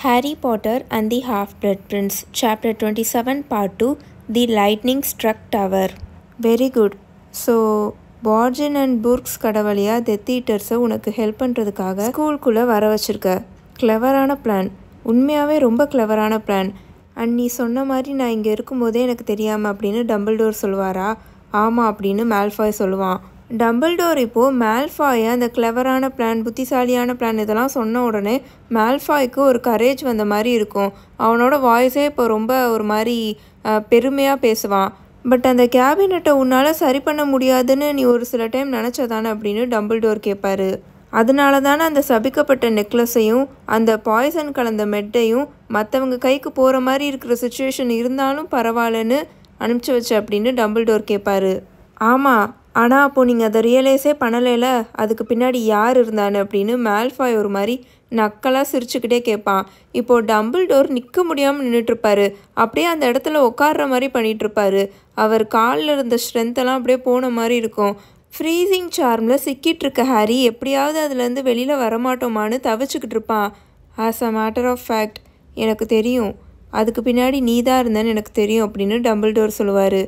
Harry Potter and the Half-Blood Prince, Chapter 27, Part 2, The Lightning Struck Tower. Very good. So, Borgin and Burks கடவழியா டெத் ஈட்டர்ஸை உனக்கு help பண்ணுறதுக்காக ஸ்கூலுக்குள்ளே வர வச்சுருக்க. கிளவரான பிளான், உண்மையாகவே ரொம்ப கிளவரான பிளான். அண்ட் நீ சொன்ன மாதிரி நான் இங்கே இருக்கும்போதே எனக்கு தெரியாமல் அப்படின்னு டம்பிள்டோர் சொல்லுவாரா? ஆமாம் அப்படின்னு மால்ஃபாய் சொல்லுவான். டம்பிள்டோர் இப்போது மால்ஃபாயை அந்த கிளவரான பிளான், புத்திசாலியான பிளான் இதெல்லாம் சொன்ன உடனே மால்ஃபாய்க்கு ஒரு கரேஜ் வந்த மாதிரி இருக்கும். அவனோட வாய்ஸே இப்போ ரொம்ப ஒரு மாதிரி பெருமையாக பேசுவான். பட் அந்த கேபினட்டை உன்னால் சரி பண்ண முடியாதுன்னு நீ ஒரு சில டைம் நினச்சதானே அப்படின்னு டம்பிள்டோர் கேட்பாரு. அதனால தானே அந்த சபிக்கப்பட்ட நெக்லஸையும் அந்த பாய்சன் கலந்த மெட்டையும் மற்றவங்க கைக்கு போகிற மாதிரி இருக்கிற சுச்சுவேஷன் இருந்தாலும் பரவாயில்லன்னு அனுப்பிச்சி வச்ச அப்படின்னு டம்பிள்டோர் கேட்பாரு. ஆமாம், ஆனால் அப்போது நீங்கள் அதை ரியலைஸே பண்ணலைல, அதுக்கு பின்னாடி யார் இருந்தான்னு அப்படின்னு மால்ஃபாய் ஒரு மாதிரி நக்கலாக சிரிச்சுக்கிட்டே கேட்பான். இப்போது டம்பிள்டோர் நிற்க முடியாமல் நின்றுட்டுருப்பாரு. அப்படியே அந்த இடத்துல உட்கார்ற மாதிரி பண்ணிகிட்ருப்பாரு. அவர் காலில் இருந்த ஸ்ட்ரென்த்தெல்லாம் அப்படியே போன மாதிரி இருக்கும். ஃப்ரீசிங் சார்மில் சிக்கிட்டு இருக்க ஹாரி எப்படியாவது அதுலேருந்து வெளியில் வரமாட்டோமான்னு தவிச்சுக்கிட்டு இருப்பான். As a matter of fact எனக்கு தெரியும், அதுக்கு பின்னாடி நீ தான் இருந்தேன்னு எனக்கு தெரியும் அப்படின்னு டம்பிள்டோர் சொல்லுவார்.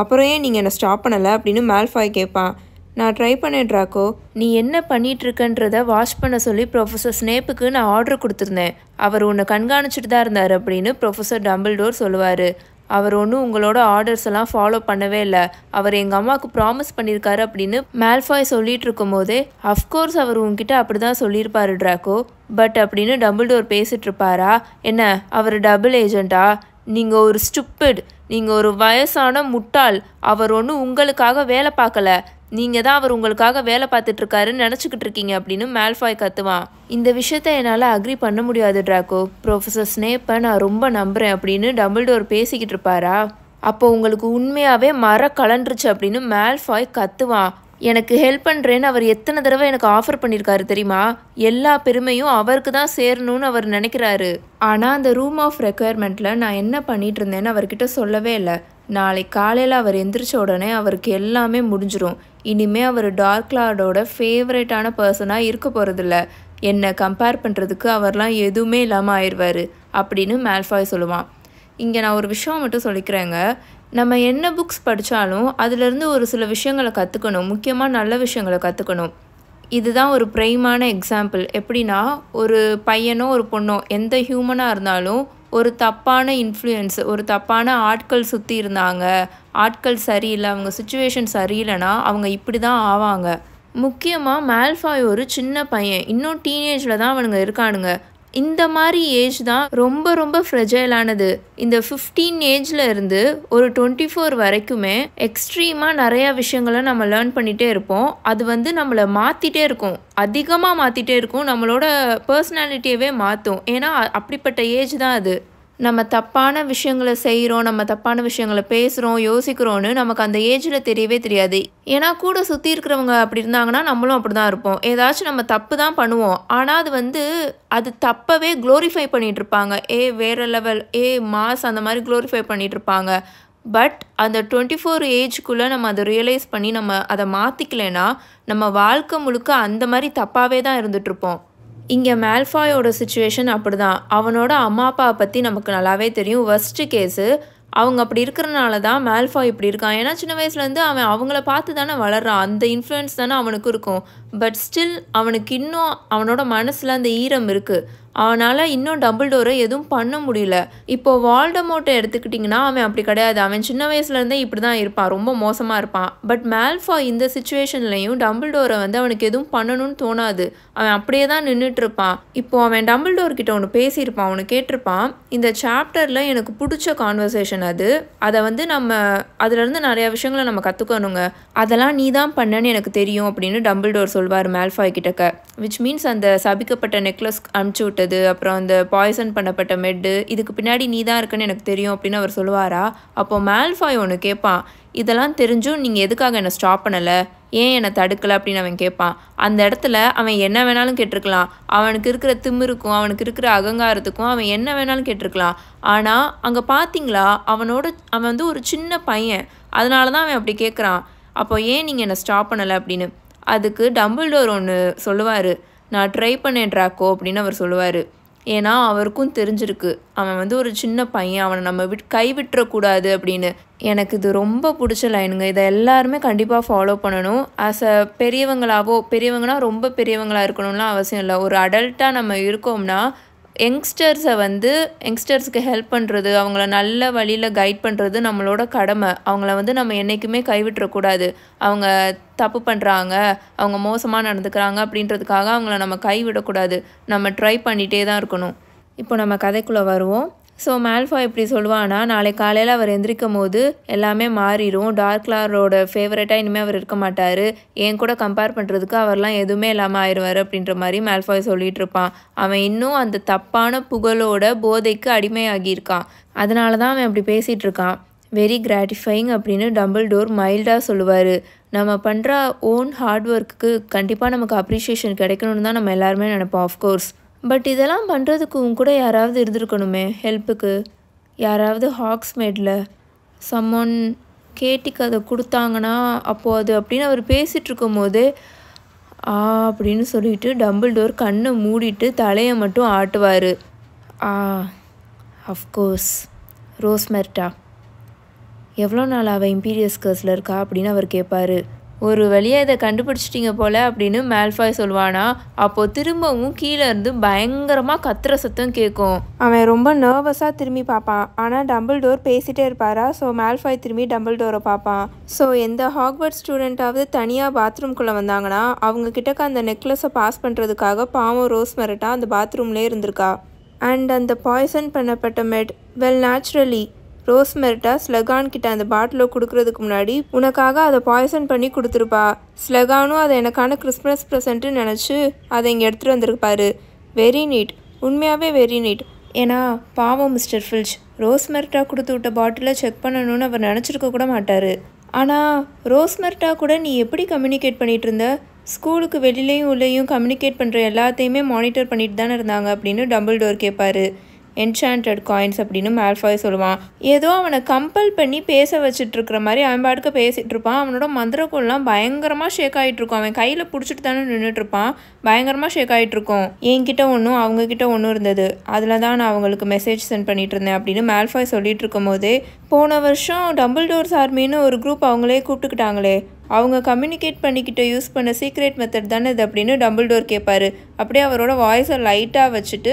அப்புறம் ஏன் நீங்கள் என்னை ஸ்டாப் பண்ணலை அப்படின்னு மால்ஃபாய் கேட்பான். நான் ட்ரை பண்ணேன் ட்ராக்கோ, நீ என்ன பண்ணிகிட்ருக்கன்றதை வாஷ் பண்ண சொல்லி ப்ரொஃபஸர் ஸ்னேப்புக்கு நான் ஆர்டர் கொடுத்துருந்தேன். அவர் உன்னை கண்காணிச்சிட்டு தான் இருந்தார் அப்படின்னு ப்ரொஃபஸர் டம்பிள்டோர் சொல்லுவார். அவர் ஒன்றும் உங்களோட ஆர்டர்ஸ் எல்லாம் ஃபாலோ பண்ணவே இல்லை, அவர் எங்கள் அம்மாவுக்கு ப்ராமிஸ் பண்ணியிருக்காரு அப்படின்னு மால்ஃபாய் சொல்லிட்டு இருக்கும் போதே அஃப்கோர்ஸ் அவர் உங்ககிட்ட அப்படி தான் சொல்லியிருப்பாரு ட்ராக்கோ, பட் அப்படின்னு டம்பிள்டோர் பேசிகிட்டு இருப்பாரா? என்ன அவர் டபுள் ஏஜெண்ட்டா? நீங்கள் ஒரு ஸ்டூப்பிட், நீங்கள் ஒரு வயசான முட்டாள். அவர் ஒன்றும் உங்களுக்காக வேலை பார்க்கல, நீங்கள் தான் அவர் உங்களுக்காக வேலை பார்த்துட்ருக்காருன்னு நினச்சிக்கிட்டு இருக்கீங்க அப்படின்னு மால்ஃபாய் கத்துவான். இந்த விஷயத்த என்னால் அக்ரி பண்ண முடியாது ட்ராக்கோ, ப்ரொஃபஸர் ஸ்னேப்பை நான் ரொம்ப நம்புகிறேன் அப்படின்னு டம்பிள்டோர் பேசிக்கிட்டு இருப்பாரா? அப்போ உங்களுக்கு உண்மையாகவே கலண்டுருச்சு அப்படின்னு மால்ஃபாய் கத்துவான். எனக்கு ஹெல்ப் பண்ணுறேன்னு அவர் எத்தனை தடவை எனக்கு ஆஃபர் பண்ணியிருக்காரு தெரியுமா? எல்லா பெருமையும் அவருக்கு தான் சேரணும்னு அவர் நினைக்கிறாரு. ஆனால் அந்த ரூம் ஆஃப் ரெக்குயர்மெண்ட்டில் நான் என்ன பண்ணிகிட்டு இருந்தேன்னு அவர்கிட்ட சொல்லவே இல்லை. நாளைக்கு காலையில் அவர் எந்திரிச்ச உடனே அவருக்கு எல்லாமே முடிஞ்சிடும். இனிமேல் அவர் டார்க் லார்டோட ஃபேவரட்டான பர்சனாக இருக்க போகிறதில்ல. என்னை கம்பேர் பண்ணுறதுக்கு அவர்லாம் எதுவுமே இல்லாமல் ஆயிடுவார் அப்படின்னு மால்ஃபாய் சொல்லுவான். இங்கே நான் ஒரு விஷயம் மட்டும் சொல்லிக்கிறேங்க. நம்ம என்ன புக்ஸ் படித்தாலும் அதிலேருந்து ஒரு சில விஷயங்களை கற்றுக்கணும், முக்கியமாக நல்ல விஷயங்களை கற்றுக்கணும். இதுதான் ஒரு ப்ரைமான எக்ஸாம்பிள். எப்படின்னா, ஒரு பையனோ ஒரு பொண்ணோ எந்த ஹியூமனாக இருந்தாலும் ஒரு தப்பான இன்ஃப்ளூயன்ஸ், ஒரு தப்பான ஆட்கள் சுற்றி இருந்தாங்க, ஆட்கள் சரியில்லை, அவங்க சுச்சுவேஷன் சரியில்லைன்னா அவங்க இப்படி தான் ஆவாங்க. முக்கியமாக மால்ஃபாய் ஒரு சின்ன பையன், இன்னும் டீனேஜில் தான் அவனுங்க இருக்கானுங்க. இந்த மாதிரி ஏஜ் தான் ரொம்ப ரொம்ப ஃப்ரெஜைலானது. இந்த 15 ஏஜில் இருந்து ஒரு 24 வரைக்குமே எக்ஸ்ட்ரீமாக நிறையா விஷயங்களை நம்ம லேர்ன் பண்ணிகிட்டே இருப்போம். அது நம்மளை மாற்றிட்டே இருக்கும், அதிகமாக மாற்றிட்டே இருக்கும், நம்மளோட பர்சனாலிட்டியவே மாற்றும். ஏன்னா அப்படிப்பட்ட ஏஜ் தான் அது. நம்ம தப்பான விஷயங்களை செய்கிறோம், நம்ம தப்பான விஷயங்களை பேசுகிறோம், யோசிக்கிறோன்னு நமக்கு அந்த ஏஜில் தெரியவே தெரியாது. ஏன்னா கூட சுற்றி இருக்கிறவங்க அப்படி இருந்தாங்கன்னா நம்மளும் அப்படி தான் இருப்போம். ஏதாச்சும் நம்ம தப்பு தான் பண்ணுவோம், ஆனால் அது தப்பவே க்ளோரிஃபை பண்ணிகிட்ருப்பாங்க. வேறு லெவல், மாஸ் அந்த மாதிரி க்ளோரிஃபை பண்ணிகிட்ருப்பாங்க. பட் அந்த 24 ஏஜுக்குள்ளே நம்ம அதை ரியலைஸ் பண்ணி நம்ம அதை மாற்றிக்கலைன்னா நம்ம வாழ்க்கை முழுக்க அந்த மாதிரி தப்பாகவே தான் இருந்துகிட்ருப்போம். இங்கே மால்ஃபாயோட சுச்சுவேஷன் அப்படி தான். அவனோட அம்மா அப்பாவை பற்றி நமக்கு நல்லாவே தெரியும். வர்ஸ்ட்டு கேஸு அவங்க அப்படி இருக்கிறனால தான் மால்ஃபாய் இப்படி இருக்கான். ஏன்னா சின்ன வயசுலேருந்து அவன் அவங்கள பார்த்து தானே வளர்றான், அந்த இன்ஃப்ளூயன்ஸ் தானே அவனுக்கு இருக்கும். பட் ஸ்டில் அவனுக்கு இன்னும் அவனோட மனசில் அந்த ஈரம் இருக்குது. அவனால் இன்னும் டம்பிள்டோரை எதுவும் பண்ண முடியல. இப்போது வால்டமோர்ட்டை எடுத்துக்கிட்டிங்கன்னா அவன் அப்படி கிடையாது. அவன் சின்ன வயசுலேருந்தே இப்படி தான் இருப்பான், ரொம்ப மோசமாக இருப்பான். பட் மால்ஃபாய் இந்த சுச்சுவேஷன்லையும் டம்பிள்டோரை அவனுக்கு எதுவும் பண்ணணும்னு தோணாது. அவன் அப்படியே தான் நின்றுட்டுருப்பான். இப்போது அவன் டம்பிள்டோர்கிட்ட ஒன்று பேசியிருப்பான், ஒன்று கேட்டிருப்பான். இந்த சாப்டரில் எனக்கு பிடிச்ச கான்வர்சேஷன் அது, அதை நம்ம அதுலேருந்து நிறையா விஷயங்களை நம்ம கற்றுக்கணுங்க. அதெல்லாம் நீ தான் பண்ணன்னு எனக்கு தெரியும் அப்படின்னு டம்பிள்டோர் சொல்வார் மால்ஃபாய் கிட்டக்க. விச் மீன்ஸ் அந்த சபிக்கப்பட்ட நெக்லஸ் அனுப்பிச்சி விட்டது, அப்புறம் அந்த பாய்சன் பண்ணப்பட்ட மெட்டு, இதுக்கு பின்னாடி நீ தான் இருக்குன்னு எனக்கு தெரியும் அப்படின்னு அவர் சொல்லுவாரா? அப்போ மால்ஃபாய் ஒன்று கேட்பான், இதெல்லாம் தெரிஞ்சும் நீங்கள் எதுக்காக என்னை ஸ்டாப் பண்ணலை, ஏன் என்னை தடுக்கலை அப்படின்னு அவன் கேட்பான். அந்த இடத்துல அவன் என்ன வேணாலும் கேட்டிருக்கலாம். அவனுக்கு இருக்கிற திமிருக்கும் அவனுக்கு இருக்கிற அகங்காரத்துக்கும் அவன் என்ன வேணாலும் கேட்டிருக்கலாம். ஆனால் அங்கே பார்த்தீங்களா, அவன் ஒரு சின்ன பையன், அதனால தான் அவன் அப்படி கேட்குறான். அப்போ ஏன் நீங்கள் என்னை ஸ்டாப் பண்ணலை அப்படின்னு. அதுக்கு டம்பிள்டோர் ஒன்று சொல்லுவார், நான் ட்ரை பண்ணேன் ட்ராக்கோ அப்படின்னு அவர் சொல்லுவார். ஏன்னா அவருக்கும் தெரிஞ்சிருக்கு அவன் வந்து ஒரு சின்ன பையன், அவனை நம்ம கைவிட்டுறக்கூடாது அப்படின்னு. எனக்கு இது ரொம்ப பிடிச்ச லைனுங்க. இதை எல்லாருமே கண்டிப்பாக ஃபாலோ பண்ணணும். ஆஸ் அ பெரியவங்கன்னா ரொம்ப பெரியவங்களாக இருக்கணும்லாம் அவசியம் இல்லை. ஒரு அடல்ட்டாக நம்ம இருக்கோம்னா யங்ஸ்டர்ஸ்க்கு ஹெல்ப் பண்ணுறது, அவங்கள நல்ல வழியில் கைட் பண்ணுறது நம்மளோட கடமை. அவங்கள வந்து நம்ம என்றைக்குமே கைவிட்டுறக்கூடாது. அவங்க தப்பு பண்ணுறாங்க, அவங்க மோசமாக நடந்துக்கிறாங்க அப்படின்றதுக்காக அவங்கள நம்ம கைவிடக்கூடாது. நம்ம ட்ரை பண்ணிகிட்டே தான் இருக்கணும். இப்போ நம்ம கதைக்குள்ளே வருவோம். ஸோ மால்ஃபாய் இப்படி சொல்லுவானா, நாளைக்கு காலையில் அவர் எந்திரிக்கும் போது எல்லாமே மாறிடும். டார்க்லாரோட ஃபேவரட்டாக இனிமேல் அவர் இருக்க மாட்டார், என் கூட கம்பேர் பண்ணுறதுக்கு அவர்லாம் எதுவுமே இல்லாமல் ஆயிடுவார் அப்படின்ற மாதிரி மால்ஃபாய் சொல்லிகிட்டு இருப்பான். அவன் இன்னும் அந்த தப்பான புகழோட போதைக்கு அடிமையாகியிருக்கான். அதனால தான் அவன் அப்படி பேசிகிட்டு இருக்கான். வெரி கிராட்டிஃபைங் அப்படின்னு டம்பிள்டோர் மைல்டாக சொல்லுவார். நம்ம பண்ணுற ஓன் ஹார்ட் ஒர்க்குக்கு கண்டிப்பாக நமக்கு அப்ரிஷியேஷன் கிடைக்கணும்னு தான் நம்ம எல்லாருமே நினைப்போம் ஆஃப்கோர்ஸ். பட் இதெல்லாம் பண்ணுறதுக்கு கூட யாராவது இருந்திருக்கணுமே ஹெல்ப்புக்கு. யாராவது ஹாக்ஸ்மேடில் சம்மொன் கேட்டிக்கு அதை கொடுத்தாங்கன்னா அப்போது அது அப்படின்னு அவர் பேசிகிட்டு இருக்கும் போது அப்படின்னு சொல்லிட்டு டம்பிள்டோர் கண்ணை மூடிட்டு தலையை மட்டும் ஆட்டுவார். அஃப்கோர்ஸ் ரோஸ்மெர்ட்டா எவ்வளோ நாள் அவள் இம்பீரியஸ் கர்ஸில் இருக்கா அப்படின்னு அவர் கேட்பார். ஒரு வழியாக இதை கண்டுபிடிச்சிட்டிங்க போல் அப்படின்னு மால்ஃபாய் சொல்லுவானா. அப்போது திரும்பவும் கீழே இருந்து பயங்கரமாக கத்துற சத்தம் கேட்கும். அவன் ரொம்ப நர்வஸாக திரும்பி பார்ப்பான். ஆனால் டம்பிள்டோர் பேசிகிட்டே இருப்பாரா. ஸோ மால்ஃபாய் திரும்பி டம்பிள்டோரை பார்ப்பான். ஸோ எந்த ஹாக்வர்ட்ஸ் ஸ்டூடெண்ட்டாவது தனியாக பாத்ரூம்குள்ளே வந்தாங்கன்னா அவங்க கிட்டக்க அந்த நெக்லஸை பாஸ் பண்ணுறதுக்காக பாவம் ரோஸ்மெர்ட்டா அந்த பாத்ரூம்லேயே இருந்திருக்கா. அண்ட் அந்த பாய்சன் பண்ணப்பட்ட மெட் நேச்சுரலி ரோஸ்மெர்ட்டா ஸ்லெகான் கிட்ட அந்த பாட்டிலை கொடுக்கறதுக்கு முன்னாடி உனக்காக அதை பாய்சன் பண்ணி கொடுத்துருப்பா. ஸ்லெகானும் அதை எனக்கான கிறிஸ்மஸ் ப்ரெசென்ட்டு நினச்சி அதை இங்கே எடுத்துகிட்டு வந்திருப்பாரு. வெரி நீட், உண்மையாகவே வெரி நீட். ஏன்னா பாவம் மிஸ்டர் ஃபில்ச் ரோஸ்மெர்ட்டா கொடுத்து விட்ட பாட்டிலை செக் பண்ணணும்னு அவர் நினச்சிருக்க கூட மாட்டார். ஆனால் ரோஸ்மெர்ட்டா கூட நீ எப்படி கம்யூனிகேட் பண்ணிகிட்டு இருந்த? ஸ்கூலுக்கு வெளியிலையும் உள்ளேயும் கம்யூனிகேட் பண்ணுற எல்லாத்தையுமே மானிட்டர் பண்ணிட்டு தானே இருந்தாங்க அப்படின்னு டம்பிள்டோர் கேட்பார். என்சாண்டட் காயின்ஸ் அப்படின்னு மால்ஃபாய் சொல்லுவான். ஏதோ அவனை கம்பல் பண்ணி பேச வச்சுட்டு இருக்கிற மாதிரி அவன் பாட்டுக்கு பேசிகிட்டு இருப்பான். அவனோட மந்திரக்கோள்லாம் பயங்கரமாக ஷேக் ஆகிட்டு இருக்கும். அவன் கையில் பிடிச்சிட்டு தானே நின்றுட்டு இருப்பான். பயங்கரமாக ஷேக் ஆகிட்டு இருக்கும். என்கிட்ட ஒன்றும் அவங்கக்கிட்ட ஒன்றும் இருந்தது, அதில் தான் நான் அவங்களுக்கு மெசேஜ் சென்ட் பண்ணிட்டு இருந்தேன் அப்படின்னு மால்ஃபாய் சொல்லிட்டு இருக்கும் போதே, போன வருஷம் டம்பிள்டோர்ஸ் ஆர்மின்னு ஒரு குரூப் அவங்களே கூப்பிட்டுக்கிட்டாங்களே, அவங்க கம்யூனிகேட் பண்ணிக்கிட்ட யூஸ் பண்ண சீக்ரெட் மெத்தட் தானே இது அப்படின்னு டம்பிள்டோர் கேட்பார். அப்படியே அவரோட வாய்ஸை லைட்டாக வச்சுட்டு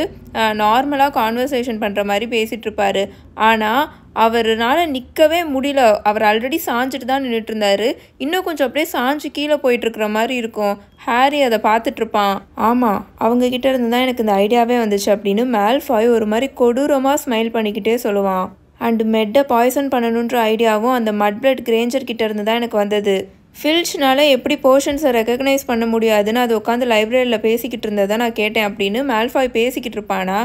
நார்மலாக கான்வர்சேஷன் பண்ணுற மாதிரி பேசிகிட்டு இருப்பார். ஆனால் அவரால் நிற்கவே முடியல. அவர் ஆல்ரெடி சாஞ்சிட்டு தான் நின்றுட்டு இருந்தார். இன்னும் கொஞ்சம் அப்படியே சாஞ்சு கீழே போயிட்டுருக்கிற மாதிரி இருக்கும். ஹாரி அதை பார்த்துட்ருப்பான். ஆமாம், அவங்கக்கிட்ட இருந்து தான் எனக்கு இந்த ஐடியாவே வந்துச்சு அப்படின்னு மால்ஃபாய் ஒரு மாதிரி கொடூரமாக ஸ்மைல் பண்ணிக்கிட்டே சொல்லுவான். அண்டு மெட்டை பாய்சன் பண்ணணுன்ற ஐடியாவும் அந்த மட்பிளட் கிரேஞ்சர் கிட்ட இருந்து தான் எனக்கு வந்தது. ஃபில்ச்னால எப்படி போர்ஷன்ஸை ரெக்கக்னைஸ் பண்ண முடியாதுன்னு அது உட்காந்து லைப்ரரியில் பேசிக்கிட்டு இருந்ததை நான் கேட்டேன் அப்படின்னு மால்ஃபாய் பேசிக்கிட்டு இருப்பானா.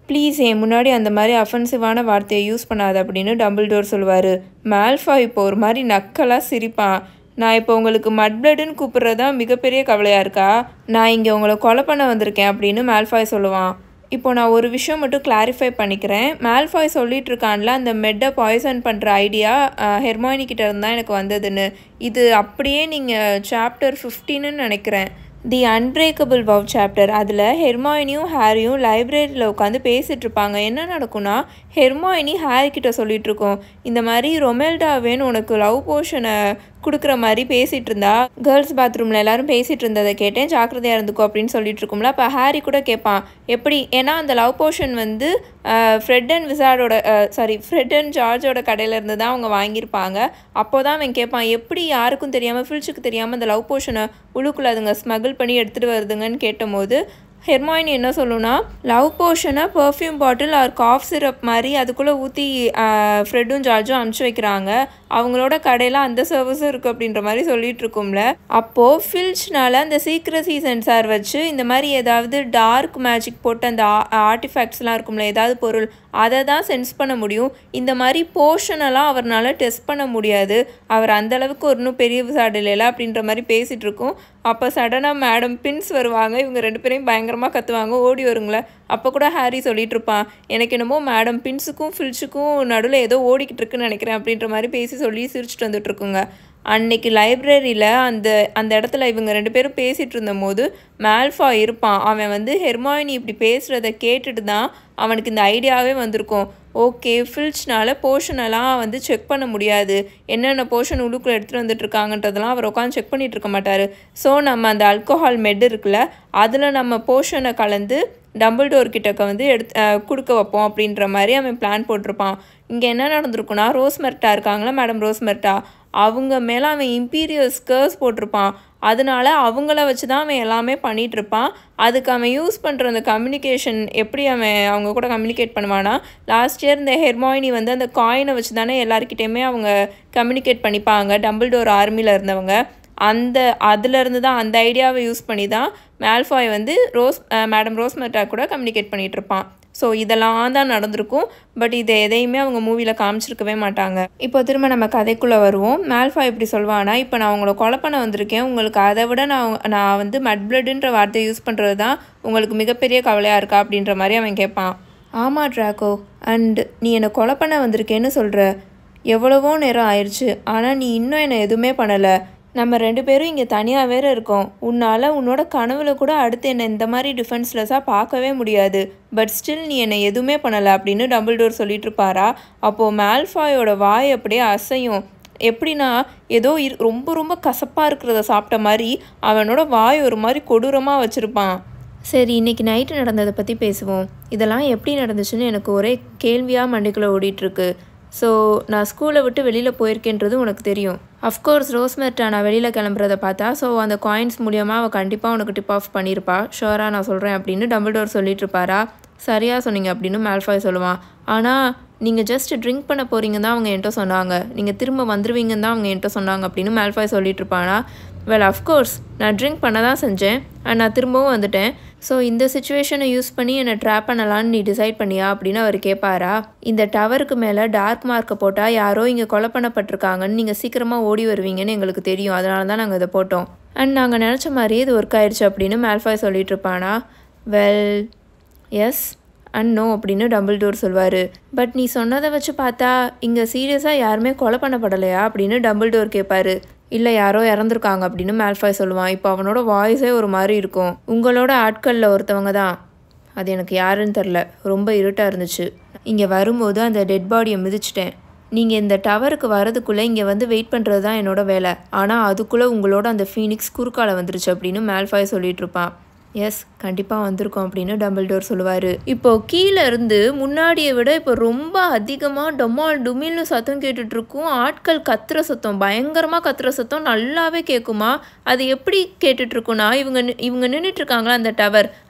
ப்ளீஸ் என் முன்னாடி அந்த மாதிரி அஃபென்சிவான வார்த்தையை யூஸ் பண்ணாது அப்படின்னு டம்பிள்டோர் சொல்லுவார். மால்ஃபாய் இப்போ ஒரு மாதிரி நக்கலாக சிரிப்பான். நான் இப்போ உங்களுக்கு மட்பிளடுன்னு கூப்பிட்றதா மிகப்பெரிய கவலையாக இருக்கா? நான் இங்கே உங்களை கொலை பண்ண வந்திருக்கேன் அப்படின்னு மால்ஃபாய் சொல்லுவான். இப்போ நான் ஒரு விஷயம் மட்டும் கிளாரிஃபை பண்ணிக்கிறேன். மால்ஃபாய் சொல்லிட்டு இருக்கான்ல அந்த மெட்டை பாய்சன் பண்ணுற ஐடியா ஹெர்மாயினி கிட்ட இருந்தால் எனக்கு வந்ததுன்னு. இது அப்படியே நீங்கள் சாப்டர் 15ன்னு நினைக்கிறேன், தி அன்பிரேக்கபிள் வவ் சாப்டர். அதில் ஹெர்மாயினியும் ஹாரியும் லைப்ரரியில் உட்காந்து பேசிகிட்டு இருப்பாங்க. என்ன நடக்கும்னா ஹெர்மாயினி ஹாரி கிட்ட சொல்லிட்டு இருக்கோம், இந்த மாதிரி ரொமெல்டாவேன்னு உனக்கு லவ் போர்ஷனை கொடுக்குற மாதிரி பேசிகிட்டு இருந்தா. கேர்ள்ஸ் பாத்ரூமில் எல்லாரும் பேசிகிட்டு இருந்ததை கேட்டேன், ஜாக்கிரதையாக இருந்துக்கோ அப்படின்னு சொல்லிட்டு இருக்கோம்ல. அப்போ ஹாரி கூட கேட்பான் எப்படி, ஏன்னா அந்த லவ் போர்ஷன் வந்து ஃப்ரெட் அண்ட் ஜார்ஜோட கடையில் இருந்து தான் அவங்க வாங்கியிருப்பாங்க. அப்போ தான் அவன் கேட்பான், எப்படி யாருக்கும் தெரியாமல் ஃபில்ச்சுக்கு தெரியாமல் அந்த லவ் போர்ஷனை உள்ளுக்குள்ள அதுங்க ஸ்மகிள் பண்ணி எடுத்துகிட்டு வருதுங்கன்னு கேட்டபோது ஹெர்மாயினி என்ன சொல்லுன்னா, லவ் போர்ஷனை பர்ஃப்யூம் பாட்டில் ஆர் காஃப் சிரப் மாதிரி அதுக்குள்ளே ஊற்றி ஃப்ரெட்டும் ஜார்ஜும் அனுப்பிச்சி வைக்கிறாங்க. அவங்களோட கடையில் அந்த சர்வீஸும் இருக்குது அப்படின்ற மாதிரி சொல்லிட்டு இருக்கோம்ல. அப்போது ஃபில்ச்னால அந்த சீக்ரசி சென்சார் வச்சு இந்த மாதிரி ஏதாவது டார்க் மேஜிக் போட்டு அந்த ஆர்டிஃபேக்ட்ஸ்லாம் இருக்கும்ல, ஏதாவது பொருள் அதை தான் சென்ஸ் பண்ண முடியும். இந்த மாதிரி போர்ஷனெல்லாம் அவரால் டெஸ்ட் பண்ண முடியாது. அவர் அந்தளவுக்கு ஒன்றும் பெரிய விசாடு இல்லைல்ல அப்படின்ற மாதிரி பேசிகிட்டு இருக்கோம். அப்போ சடனாக மேடம் பின்ஸ் வருவாங்க. இவங்க ரெண்டு பேரையும் பயங்கரமாக கத்துவாங்க, ஓடி வருங்களே. அப்போ கூட ஹாரி சொல்லிட்டு இருப்பான், எனக்கு என்னமோ மேடம் பின்ஸுக்கும் ஃபில்ச்சுக்கும் நடுவில் ஏதோ ஓடிக்கிட்டு இருக்குன்னு நினைக்கிறேன் அப்படின்ற மாதிரி பேசி சொல்லி சிரிச்சுட்டு வந்துட்டுருக்குங்க. அன்னைக்கு லைப்ரரியில் அந்த அந்த இடத்துல இவங்க 2 பேரும் பேசிகிட்டு இருந்தபோது மால்ஃபாய் இருப்பான். அவன் வந்து ஹெர்மாயினி இப்படி பேசுகிறத கேட்டுட்டு தான் அவனுக்கு இந்த ஐடியாவே வந்திருக்கும். ஓகே, ஃபில்ச்னால போர்ஷனெல்லாம் வந்து செக் பண்ண முடியாது, என்னென்ன போர்ஷன் உள்ளுக்குள்ளே எடுத்துகிட்டு வந்துட்டுருக்காங்கன்றதெல்லாம் அவர் உட்காந்து செக் பண்ணிகிட்டு இருக்க மாட்டார். ஸோ நம்ம அந்த ஆல்கோஹால் மெட் இருக்குல்ல, அதில் நம்ம போர்ஷனை கலந்து டம்பிள்டோர் கிட்டக்க வந்து கொடுக்க வைப்போம் அப்படின்ற மாதிரி அவன் பிளான் போட்டிருப்பான். இங்கே என்ன நடந்திருக்குன்னா, ரோஸ்மெர்ட்டா இருக்காங்களா, மேடம் ரோஸ்மெர்ட்டா, அவங்க மேலே அவன் இம்பீரியஸ் கர்ஸ் போட்டிருப்பான். அதனால அவங்கள வச்சு தான் அவன் எல்லாமே பண்ணிகிட்ருப்பான். அதுக்கு அவன் யூஸ் பண்ணுற அந்த கம்யூனிகேஷன் எப்படி அவன் அவங்க கூட கம்யூனிகேட் பண்ணுவானா, லாஸ்ட் இயர் இந்த ஹெர்மாயினி வந்து அந்த காயினை வச்சு தானே எல்லாருக்கிட்டேயுமே அவங்க கம்யூனிகேட் பண்ணிப்பாங்க, டம்பிள்டோர் ஆர்மியில் இருந்தவங்க. அதுலேருந்து தான் அந்த ஐடியாவை யூஸ் பண்ணி தான் மால்ஃபாய் வந்து மேடம் ரோஸ்மெர்ட்டா கூட கம்யூனிகேட் பண்ணிகிட்ருப்பான். ஸோ இதெல்லாம் தான் நடந்திருக்கும். பட் இதை எதையுமே அவங்க மூவியில் காமிச்சிருக்கவே மாட்டாங்க. இப்போ திரும்ப நம்ம கதைக்குள்ளே வருவோம். மால்ஃபாய் இப்படி சொல்வானா, இப்போ நான் உங்களை கொலை பண்ண வந்திருக்கேன், உங்களுக்கு அதை விட நான் வந்து மட் பிளட்டுன்ற வார்த்தையை யூஸ் பண்ணுறது தான் உங்களுக்கு மிகப்பெரிய கவலையாக இருக்கா அப்படின்ற மாதிரி அவன் கேட்பான். ஆமாம் ட்ராக்கோ, அண்ட் நீ என்னை கொலை பண்ண வந்திருக்கேன்னு சொல்கிற, எவ்வளவோ நேரம் ஆயிடுச்சு, ஆனால் நீ இன்னும் என்னை எதுவுமே பண்ணலை. நம்ம 2 பேரும் இங்கே தனியாக வேறு இருக்கோம். உன்னால் உன்னோட கனவுல கூட அடுத்து என்னை இந்த மாதிரி டிஃபென்ஸ்லெஸ்ஸாக பார்க்கவே முடியாது. பட் ஸ்டில் நீ என்னை எதுவுமே பண்ணலை அப்படின்னு டம்பிள்டோர் சொல்லிட்டு இருப்பாரா. அப்போது மால்ஃபாயோட வாய் அப்படியே அசையும். எப்படின்னா, ஏதோ ரொம்ப ரொம்ப கசப்பாக இருக்கிறத சாப்பிட்ட மாதிரி அவனோட வாய் ஒரு மாதிரி கொடூரமாக வச்சுருப்பான். சரி, இன்றைக்கி நைட்டு நடந்ததை பற்றி பேசுவோம். இதெல்லாம் எப்படி நடந்துச்சுன்னு எனக்கு ஒரே கேள்வியாக மண்டைக்குள்ளே ஓடிட்டுருக்கு. ஸோ நான் ஸ்கூலை விட்டு வெளியில் போயிருக்கேன்றது உனக்கு தெரியும். அஃப்கோர்ஸ் ரோஸ்மெர்ட்டா நான் வெளியில் கிளம்புறதை பார்த்தா, ஸோ அந்த காயின்ஸ் மூலியமாக அவள் கண்டிப்பாக உனக்கு டிப் ஆஃப் பண்ணியிருப்பா, ஷோராக நான் சொல்கிறேன் அப்படின்னு டம்பிள்டோர் சொல்லிட்டு இருப்பாரா. சரியாக சொன்னீங்க அப்படின்னு மால்ஃபாய் சொல்லுவான். ஆனால் நீங்கள் ஜஸ்ட் ட்ரிங்க் பண்ண போகிறீங்க தான் அவங்க என்கிட்ட சொன்னாங்க, நீங்கள் திரும்ப வந்துடுவீங்கன்னு தான் அவங்க என்கிட்ட சொன்னாங்க அப்படின்னு மால்ஃபாய் சொல்லிட்டு இருப்பானா. வெல், அஃப்கோர்ஸ் நான் ட்ரிங்க் பண்ண தான் செஞ்சேன், அண்ட் நான் திரும்பவும் வந்துட்டேன். ஸோ இந்த சுச்சுவேஷனை யூஸ் பண்ணி என்னை ட்ராப் பண்ணலான்னு நீ டிசைட் பண்ணியா அப்படின்னு அவர் கேட்பாரா. இந்த டவருக்கு மேலே டார்க் மார்க்கை போட்டால் யாரோ இங்கே கொலை பண்ணப்பட்டிருக்காங்கன்னு நீங்கள் சீக்கிரமாக ஓடி வருவீங்கன்னு எங்களுக்கு தெரியும், அதனால தான் நாங்கள் இதை போட்டோம், அண்ட் நாங்கள் நினச்ச மாதிரியே இது ஒர்க் ஆயிடுச்சு அப்படின்னு மால்ஃபாய் சொல்லிட்டு இருப்பானா. வெல், எஸ் அண்ட் நோ அப்படின்னு டம்பிள்டோர் சொல்வார். பட் நீ சொன்னதை வச்சு பார்த்தா இங்கே சீரியஸாக யாருமே கொலை பண்ணப்படலையா அப்படின்னு டம்பிள்டோர் கேட்பாரு. இல்லை, யாரோ இறந்துருக்காங்க அப்படின்னு மால்ஃபாய் சொல்லுவான். இப்போ அவனோட வாய்ஸே ஒரு மாதிரி இருக்கும். உங்களோட ஆட்களில் ஒருத்தவங்க தான், அது எனக்கு யாருன்னு தெரில, ரொம்ப இருட்டாக இருந்துச்சு, இங்கே வரும்போது அந்த டெட் பாடியை மிதிச்சிட்டேன். நீங்கள் இந்த டவருக்கு வரதுக்குள்ளே இங்கே வந்து வெயிட் பண்ணுறது தான் என்னோட வேலை, ஆனால் அதுக்குள்ளே உங்களோட அந்த ஃபீனிக்ஸ் குறுக்கால வந்துருச்சு அப்படின்னு மால்ஃபாய் சொல்லிட்டு இருப்பான். எஸ், கண்டிப்பாக வந்திருக்கோம் அப்படின்னு டம்பிள்டோர் சொல்லுவார். இப்போது கீழே இருந்து முன்னாடியை விட இப்போ ரொம்ப அதிகமாக டொமால் டுமில்னு சத்தம் கேட்டுட்ருக்கும். ஆட்கள் கத்துற சத்தம், பயங்கரமாக கத்துற சத்தம் நல்லாவே கேட்குமா. அது எப்படி கேட்டுட்ருக்குன்னா, இவங்க நின்றுட்டுருக்காங்களா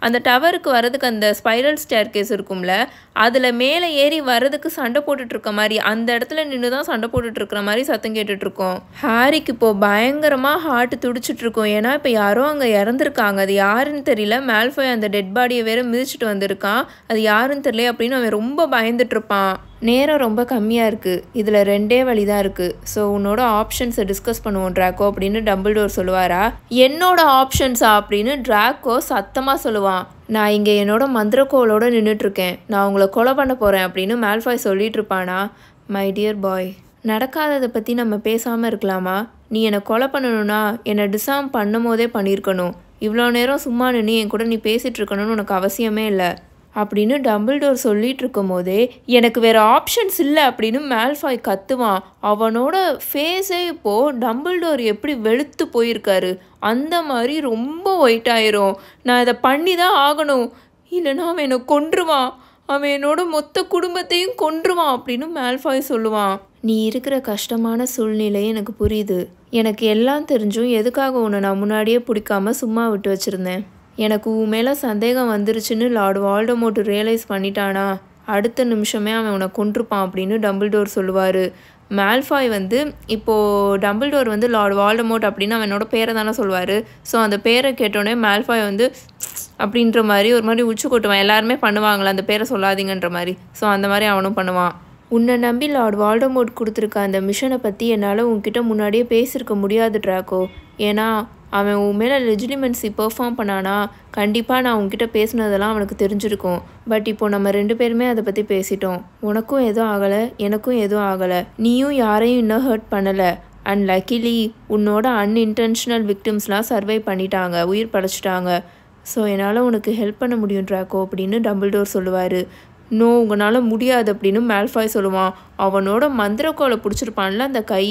அந்த டவருக்கு வரதுக்கு அந்த ஸ்பைரல் ஸ்டேர் கேஸ் இருக்கும்ல, அதில் மேலே ஏறி வரதுக்கு சண்டை போட்டுட்ருக்க மாதிரி, அந்த இடத்துல நின்று தான் சண்டை போட்டுட்ருக்கிற மாதிரி சத்தம் கேட்டுட்ருக்கோம். ஹாரிக்கு இப்போது பயங்கரமாக ஹார்ட் துடிச்சிட்ருக்கும். ஏன்னா இப்போ யாரோ அங்கே இறந்துருக்காங்க, அது யாருன்னு தெரியல. மால்ஃபாய் அந்த டெட் பாடியை வேற மிதிச்சுட்டு வந்திருக்கான், அது யாருன்னு தெரியல அப்படின்னு அவன் ரொம்ப பயந்துட்டு இருப்பான். நேரம் ரொம்ப கம்மியாக இருக்குது, இதில் 2 வழி தான் இருக்குது. ஸோ உன்னோட ஆப்ஷன்ஸை டிஸ்கஸ் பண்ணுவோம் ட்ராக்கோ அப்படின்னு டம்பிள்டோர் சொல்லுவாரா. என்னோட ஆப்ஷன்ஸா அப்படின்னு ட்ராக்கோ சத்தமாக சொல்லுவான். நான் இங்கே என்னோட மந்திரக்கோளோடு நின்றுட்டுருக்கேன், நான் உங்களை கொலை பண்ண போகிறேன் அப்படின்னு மால்ஃபாய் சொல்லிட்டு இருப்பானா. மை டியர் பாய், நடக்காததை பற்றி நம்ம பேசாமல் இருக்கலாமா? நீ என்னை கொலை பண்ணணும்னா என்னை டிசார்ம் பண்ணும் போதே பண்ணியிருக்கணும். இவ்வளோ நேரம் சும்மா நின்று என் கூட நீ பேசிகிட்டு இருக்கணும்னு உனக்கு அவசியமே இல்லை அப்படின்னு டம்பிள்டோர் சொல்லிட்டு இருக்கும் போதே, எனக்கு வேறு ஆப்ஷன்ஸ் இல்லை அப்படின்னு மால்ஃபாய் கத்துவான். அவனோட ஃபேஸே இப்போது டம்பிள்டோர் எப்படி வெளுத்து போயிருக்காரு அந்த மாதிரி ரொம்ப ஒயிட் ஆயிரும். நான் இதை பண்ணி தான் ஆகணும், இல்லைன்னா அவன் என்னை கொன்றுவான், அவன் என்னோட மொத்த குடும்பத்தையும் கொன்றுவான் அப்படின்னு மால்ஃபாய் சொல்லுவான். நீ இருக்கிற கஷ்டமான சூழ்நிலை எனக்கு புரியுது. எனக்கு எல்லாம் தெரிஞ்சும் எதுக்காக உன்னை நான் முன்னாடியே பிடிக்காம சும்மா விட்டு வச்சுருந்தேன். எனக்கு உன் மேலே சந்தேகம் வந்துருச்சுன்னு லார்ட் வால்டமோர்ட் ரியலைஸ் பண்ணிட்டானா, அடுத்த நிமிஷமே அவன் உன்னை கொன்றுப்பான் அப்படின்னு டம்பிள்டோர் சொல்லுவார். மால்ஃபாய் வந்து இப்போது டம்பிள்டோர் வந்து லார்ட் வால்டமோர்ட் அப்படின்னு அவனோட பேரை தானே சொல்லுவார். ஸோ அந்த பேரை கேட்டோடனே மால்ஃபாய் வந்து அப்படின்ற மாதிரி ஒரு மாதிரி உச்சி கொட்டுவான். எல்லாருமே பண்ணுவாங்களே அந்த பேரை சொல்லாதீங்கன்ற மாதிரி. ஸோ அந்த மாதிரி அவனும் பண்ணுவான். உன்னை நம்பி லார்ட் வால்டமோர்ட் கொடுத்துருக்க அந்த மிஷனை பற்றி என்னால் உன்கிட்ட முன்னாடியே பேசியிருக்க முடியாது ட்ராக்கோ. ஏன்னா அவன் உன் மேலே லெஜிலிமென்சி பெர்ஃபார்ம் பண்ணானா கண்டிப்பாக நான் உன்கிட்ட பேசினதெல்லாம் அவனுக்கு தெரிஞ்சிருக்கும். பட் இப்போ நம்ம 2 பேருமே அதை பற்றி பேசிட்டோம். உனக்கும் எதுவும் ஆகலை, எனக்கும் எதுவும் ஆகலை, நீயும் யாரையும் இன்னும் ஹர்ட் பண்ணலை. அண்ட் லக்கிலி உன்னோட அன்இன்டென்ஷனல் விக்டிம்ஸ்லாம் சர்வை பண்ணிட்டாங்க, உயிர் படைச்சிட்டாங்க. ஸோ என்னால் உனக்கு ஹெல்ப் பண்ண முடியும் ட்ராக்கோ அப்படின்னு டம்பிள்டோர் சொல்லுவார். நோ, உங்களால் முடியாது அப்படின்னு மேல்ஃபாய் சொல்லுவான். அவனோட மந்திரக்கோலை பிடிச்சிருப்பான்ல அந்த கை,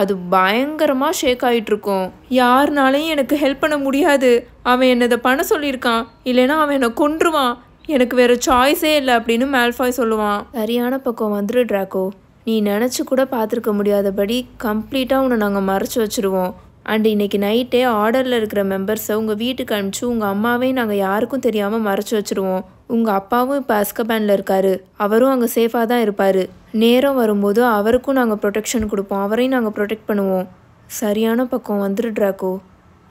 அது பயங்கரமாக ஷேக் ஆகிட்டுருக்கும். யாருனாலையும் எனக்கு ஹெல்ப் பண்ண முடியாது, அவன் என்னை இதை பண்ண சொல்லியிருக்கான், இல்லைன்னா அவன் என்னை கொன்றுவான், எனக்கு வேறு சாய்ஸே இல்லை அப்படின்னு மேல்ஃபாய் சொல்லுவான். சரியான பக்கம் வந்துரு ட்ராக்கோ, நீ நினச்சி கூட பார்த்துருக்க முடியாதபடி கம்ப்ளீட்டாக உன்னை நாங்கள் மறைச்சி வச்சுருவோம். அண்ட் இன்றைக்கி நைட்டே ஆர்டரில் இருக்கிற மெம்பர்ஸை உங்கள் வீட்டுக்கு அனுப்பிச்சு உங்கள் அம்மாவையும் நாங்கள் யாருக்கும் தெரியாமல் மறைச்சி வச்சுருவோம். உங்கள் அப்பாவும் இப்போ அஸ்கபானில் இருக்கார், அவரும் அங்கே சேஃபாக தான் இருப்பார். நேரம் வரும்போது அவருக்கும் நாங்கள் ப்ரொடெக்ஷன் கொடுப்போம், அவரையும் நாங்கள் ப்ரொடெக்ட் பண்ணுவோம். சரியான பக்கம் வந்துரு ட்ராக்கோ,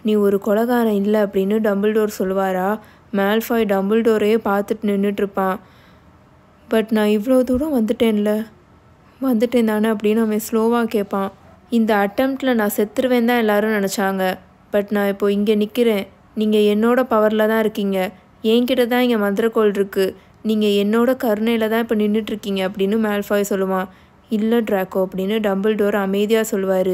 நீ ஒரு கொலைகாரன் இல்லை அப்படின்னு டம்பிள்டோர் சொல்லுவாரா. மேல்ஃபாய் டம்பிள்டோரையே பார்த்துட்டு நின்றுட்டுருப்பான். பட் நான் இவ்வளோ தூரம் வந்துட்டேன் தானே அப்படின்னு அவன் ஸ்லோவாக கேட்பான். இந்த அட்டம்ப்டில் நான் செத்துருவேன் தான் எல்லோரும் நினச்சாங்க, பட் நான் இப்போது இங்கே நிற்கிறேன். நீங்கள் என்னோட பவரில் தான் இருக்கீங்க, என்கிட்ட தான் இங்கே மந்திரக்கோள் இருக்குது, நீங்கள் என்னோட கருணையில் தான் இப்போ நின்றுட்டுருக்கீங்க அப்படின்னு மேல்ஃபாய் சொல்லுவான். இல்லை ட்ராக்கோ அப்படின்னு டம்பிள்டோர் அமைதியாக சொல்லுவார்.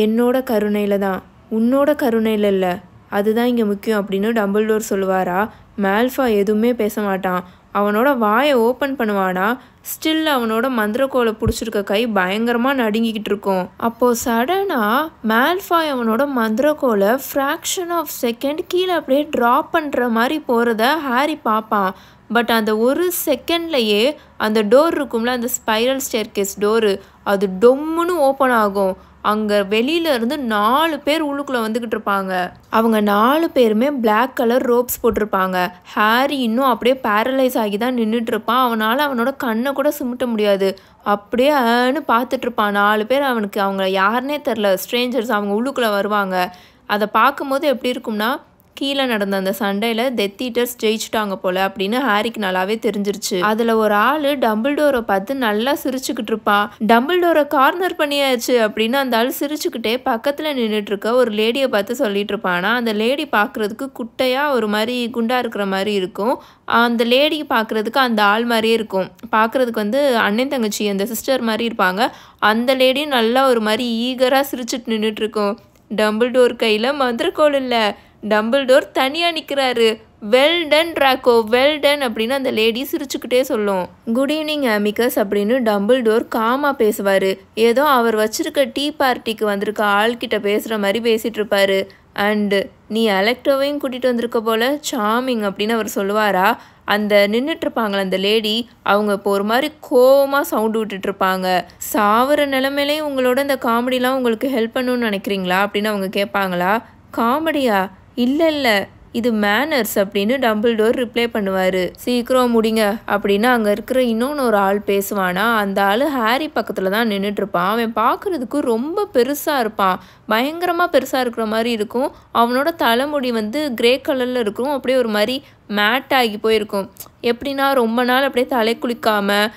என்னோட கருணையில் தான், உன்னோட கருணையில் இல்லை, அதுதான் இங்கே முக்கியம் அப்படின்னு டம்பிள்டோர் சொல்லுவாரா. மேல்ஃபாய் எதுவுமே பேச மாட்டான், அவனோட வாயை ஓப்பன் பண்ணுவானா. ஸ்டில் அவனோட மந்திரக்கோலை பிடிச்சிருக்க கை பயங்கரமாக நடுங்கிக்கிட்டு இருக்கும். அப்போது சடனாக மேல்ஃபாய் அவனோட மந்திரக்கோலை ஃப்ராக்ஷன் ஆஃப் செகண்ட் கீழே அப்படியே ட்ராப் பண்ணுற மாதிரி போகிறத ஹாரி பார்ப்பான். பட் அந்த ஒரு செகண்ட்லையே அந்த டோர் இருக்கும்ல, அந்த ஸ்பைரல் ஸ்டேர்கேஸ் டோரு, அது டொம்முன்னு ஓப்பன் ஆகும். அங்கே வெளியிலேருந்து 4 பேர் உள்ளுக்குள்ளே வந்துக்கிட்டு இருப்பாங்க. அவங்க 4 பேருமே பிளாக் கலர் ரோப்ஸ் போட்டிருப்பாங்க. ஹாரி இன்னும் அப்படியே பேரலைஸ் ஆகி தான் நின்றுட்டு இருப்பான். அவனால் அவனோட கண்ணை கூட சிமிட்ட முடியாது. அப்படியே பார்த்துட்ருப்பான். 4 பேர் அவனுக்கு அவங்க யாருன்னே தெரில, ஸ்ட்ரேஞ்சர்ஸ். அவங்க உள்ளுக்குள்ளே வருவாங்க. அதை பார்க்கும்போது எப்படி இருக்கும்னா, கீழே நடந்த அந்த சண்டையில் டெத் ஈட்டர்ஸ் ஜெயிச்சுட்டாங்க போல் அப்படின்னு ஹாரிக்கு நல்லாவே தெரிஞ்சிருச்சு. அதில் ஒரு ஆள் டம்பிள்டோரை பார்த்து நல்லா சிரிச்சுக்கிட்டு இருப்பான். டம்பிள்டோரை கார்னர் பண்ணியாச்சு அப்படின்னு அந்த ஆள் சிரிச்சுக்கிட்டே பக்கத்தில் நின்றுட்டு இருக்க ஒரு லேடியை பார்த்து சொல்லிட்டு இருப்பானா. அந்த லேடி பார்க்குறதுக்கு குட்டையாக ஒரு மாதிரி குண்டாக இருக்கிற மாதிரி இருக்கும். அந்த லேடி பார்க்குறதுக்கு அந்த ஆள் மாதிரியே இருக்கும். பார்க்குறதுக்கு அண்ணன் தங்கச்சி அந்த சிஸ்டர் மாதிரி இருப்பாங்க. அந்த லேடியும் நல்லா ஒரு மாதிரி ஈகராக சிரிச்சுட்டு நின்றுட்டு இருக்கும். டம்பிள்டோர் கையில் மந்திரக்கோள் இல்லை, டம்பிள்டோர் தனியாக நிற்கிறாரு. Well done Draco, well done அப்படின்னு அந்த லேடி சிரிச்சுக்கிட்டே சொல்லும். குட் ஈவினிங் அமிகஸ் அப்படின்னு டம்பிள்டோர் காமாக பேசுவார். ஏதோ அவர் வச்சிருக்க டீ பார்ட்டிக்கு வந்திருக்க ஆள்கிட்ட பேசுகிற மாதிரி பேசிகிட்டு இருப்பாரு. அண்டு நீ அலெக்டோவையும் கூட்டிகிட்டு வந்திருக்க போல், சாமிங் அப்படின்னு அவர் சொல்லுவாரா. அந்த நின்றுட்டுருப்பாங்களே அந்த லேடி, அவங்க இப்போ ஒரு மாதிரி கோவமாக சவுண்டு விட்டுட்ருப்பாங்க. சாவர நிலமையிலையும் உங்களோட இந்த காமெடிலாம் உங்களுக்கு ஹெல்ப் பண்ணணும்னு நினைக்கிறீங்களா அப்படின்னு அவங்க கேட்பாங்களா. காமெடியா? இல்லை, இது மேனர்ஸ் அப்படின்னு டம்பிள்டோர் ரிப்ளை பண்ணுவார். சீக்கிரம் முடிங்க அப்படின்னு அங்கே இருக்கிற இன்னொன்று ஒரு ஆள் பேசுவானா. அந்த ஆள் ஹாரி பக்கத்தில் தான் நின்றுட்டுருப்பான். அவன் பார்க்குறதுக்கு ரொம்ப பெருசாக இருப்பான், பயங்கரமாக பெருசாக இருக்கிற மாதிரி இருக்கும். அவனோட தலைமுடி கிரே கலரில் இருக்கும், அப்படியே ஒரு மாதிரி மேட் ஆகி போயிருக்கும். எப்படின்னா ரொம்ப நாள் அப்படியே தலை குளிக்காமல்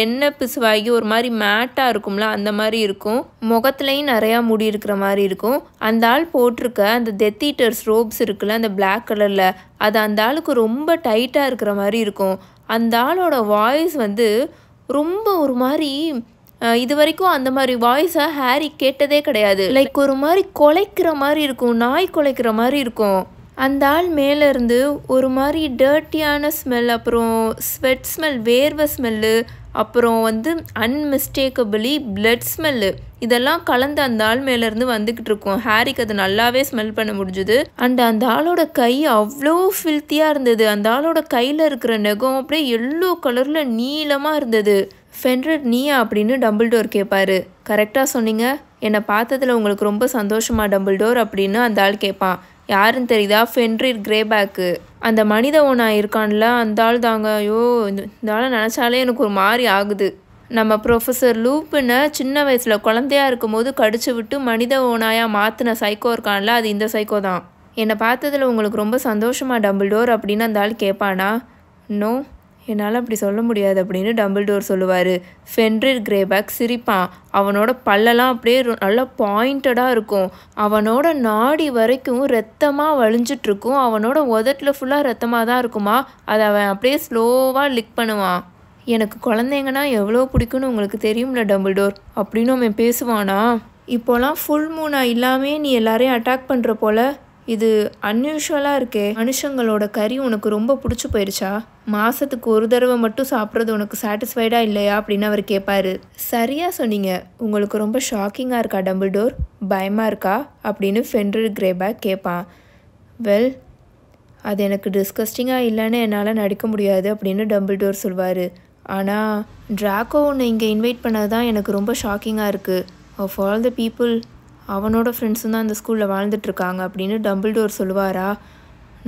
எண்ணெய் பிசுவாகி ஒரு மாதிரி மேட்டாக இருக்கும்ல, அந்த மாதிரி இருக்கும். முகத்துலேயும் நிறையா முடி இருக்கிற மாதிரி இருக்கும். அந்த ஆள் போட்டிருக்க அந்த டெத் ஈட்டர்ஸ் ரோப்ஸ் இருக்குல்ல, அந்த பிளாக் கலரில், அது அந்த ஆளுக்கு ரொம்ப டைட்டாக இருக்கிற மாதிரி இருக்கும். அந்த ஆளோட வாய்ஸ் ரொம்ப ஒரு மாதிரி, இது வரைக்கும் அந்த மாதிரி வாய்ஸை ஹாரி கேட்டதே கிடையாது. லைக் ஒரு மாதிரி குலைக்கிற மாதிரி இருக்கும், நாய் குலைக்கிற மாதிரி இருக்கும். அந்த ஆள் மேலேருந்து ஒரு மாதிரி டர்ட்டியான ஸ்மெல், அப்புறம் ஸ்வெட் ஸ்மெல், வேர்வை ஸ்மெல்லு, அப்புறம் அன்மிஸ்டேக்கபிளி பிளட் ஸ்மெல்லு, இதெல்லாம் கலந்து அந்த ஆள் மேலேருந்து வந்துக்கிட்டு இருக்கும். ஹாரிக்கு அது நல்லாவே ஸ்மெல் பண்ண முடிஞ்சுது. அண்ட் அந்த ஆளோட கை அவ்வளோ ஃபில்த்தியாக இருந்தது. அந்த ஆளோட கையில் இருக்கிற நெகம் அப்படியே எல்லோ கலரில் நீளமாக இருந்தது. ஃபென்ரிட் நீயா அப்படின்னு டம்பிள்டோர் கேட்பாரு. கரெக்டாக சொன்னீங்க, என்னை பார்த்ததில் உங்களுக்கு ரொம்ப சந்தோஷமா டம்பிள்டோர் அப்படின்னு அந்த ஆள் கேட்பான். யாருன்னு தெரியுதா? ஃபென்ரிட் கிரேபேக்கு, அந்த மனித ஓனாய் இருக்கான்ல, அந்த ஆள் தாங்க. ஐயோ, இந்த ஆளை நினச்சாலே எனக்கு ஒரு மாதிரி ஆகுது. நம்ம ப்ரொஃபஸர் லூப்பினை சின்ன வயசில் குழந்தையா இருக்கும் போது கடிச்சு விட்டு மனித ஓனாயாக மாற்றின சைக்கோ இருக்கான்ல, அது இந்த சைக்கோ தான். என்னை பார்த்ததில் உங்களுக்கு ரொம்ப சந்தோஷமா டம்பிள்டோர் அப்படின்னு அந்த ஆள் கேட்பானா. நோ, என்னால் அப்படி சொல்ல முடியாது அப்படின்னு டம்பிள்டோர் சொல்லுவார். ஃபென்ரிட் கிரேபேக் சிரிப்பான். அவனோட பல்லெல்லாம் அப்படியே நல்லா பாயிண்டடாக இருக்கும். அவனோட நாடி வரைக்கும் ரத்தமாக வழிஞ்சிட்ருக்கும். அவனோட உதட்டில் ஃபுல்லாக ரத்தமாக தான் இருக்குமா. அதை அவன் அப்படியே ஸ்லோவாக லிக் பண்ணுவான். எனக்கு குழந்தைங்கன்னா எவ்வளோ பிடிக்கும்னு உங்களுக்கு தெரியும்ல டம்பிள்டோர் அப்படின்னு அவன் பேசுவானா. இப்போலாம் ஃபுல் மூனாக இல்லாமே நீ எல்லாரையும் அட்டாக் பண்ணுற போல இது அன்யூஷுவலாக இருக்கே. மனுஷங்களோட கறி உனக்கு ரொம்ப பிடிச்சி போயிடுச்சா? மாதத்துக்கு ஒரு தடவை மட்டும் சாப்பிட்றது உனக்கு சாட்டிஸ்ஃபைடாக இல்லையா அப்படின்னு அவர் கேட்பாரு. சரியாக சொன்னீங்க. உங்களுக்கு ரொம்ப ஷாக்கிங்காக இருக்கா டம்பிள்டோர்? பயமாக இருக்கா அப்படின்னு ஃபென்ரிக் கிரேபேக் கேட்பான். வெல், அது எனக்கு டிஸ்கஸ்டிங்காக இல்லைன்னு என்னால் நடிக்க முடியாது அப்படின்னு டம்பிள்டோர் சொல்வார். ஆனால் ட்ராக்கோ உன்னை இங்கே இன்வைட் பண்ணது தான் எனக்கு ரொம்ப ஷாக்கிங்காக இருக்குது. ஆஃப் ஆல் த பீப்புள் அவனோட ஃப்ரெண்ட்ஸும் தான் அந்த ஸ்கூலில் வாழ்ந்துட்டுருக்காங்க அப்படின்னு டம்பிள்டோர் சொல்லுவாரா?